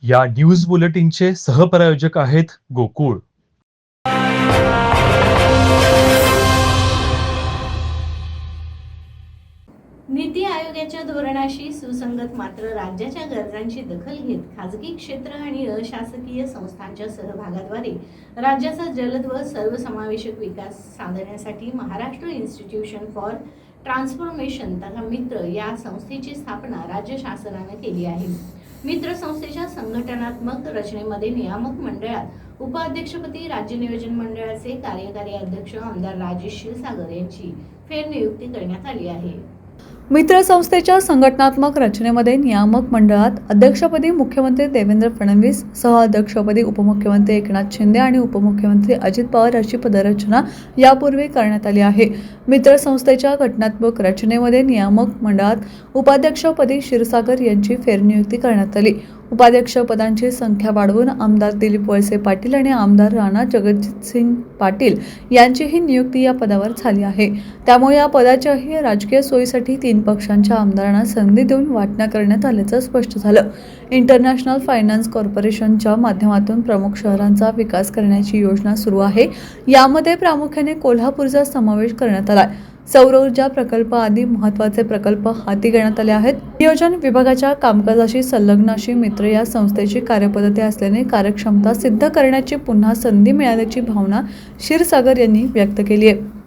या न्यूज बुलेटिनचे सहप्रायोजक आहेत गोकुळ. नीती आयोगाच्या धोरणाशी सुसंगत मात्र राज्याच्या गरजांची दखल घेत खाजगी क्षेत्र आणि अशासकीय संस्थांच्या सहभागाद्वारे राज्याचा जलद व सर्वसमावेशक विकास साधण्यासाठी महाराष्ट्र इन्स्टिट्यूशन फॉर ट्रान्सफॉर्मेशन तथा मित्र या संस्थेची स्थापना राज्य शासनाने केली आहे. मित्र संस्थेच्या संघटनात्मक रचनेमध्ये नियामक मंडळात उपाध्यक्षपदी राज्य नियोजन मंडळाचे कार्यकारी अध्यक्ष आमदार राजेश क्षीरसागर यांची फेरनियुक्ती करण्यात आली आहे. मित्र संस्थेच्या संघटनात्मक रचनेमध्ये नियामक मंडळात अध्यक्षपदी मुख्यमंत्री देवेंद्र फडणवीस, सहअध्यक्षपदी उपमुख्यमंत्री एकनाथ शिंदे आणि उपमुख्यमंत्री अजित पवार अशी पदरचना यापूर्वी करण्यात आली आहे. मित्र संस्थेच्या घटनात्मक रचनेमध्ये नियामक मंडळात उपाध्यक्षपदी क्षीरसागर यांची फेरनियुक्ती करण्यात आली. उपाध्यक्षपदांची संख्या वाढवून आमदार दिलीप वळसे पाटील आणि आमदार राणा जगजितसिंग पाटील यांचीही नियुक्ती या पदावर झाली आहे. त्यामुळे या पदाच्याही राजकीय सोयीसाठी 3 पक्षांच्या आमदारांना संधी देऊन वाटण्या करण्यात आल्याचं स्पष्ट झालं. इंटरनॅशनल फायनान्स कॉर्पोरेशनच्या माध्यमातून प्रमुख शहरांचा विकास करण्याची योजना सुरू आहे. यामध्ये प्रामुख्याने कोल्हापूरचा समावेश करण्यात आला. सौर ऊर्जा प्रकल्प आदी महत्त्वाचे प्रकल्प हाती घेण्यात आले आहेत. नियोजन विभागाच्या कामकाजाशी संलग्न अशी मित्र या संस्थेची कार्यपद्धती असल्याने कार्यक्षमता सिद्ध करण्याची पुन्हा संधी मिळाल्याची भावना क्षीरसागर यांनी व्यक्त केली आहे.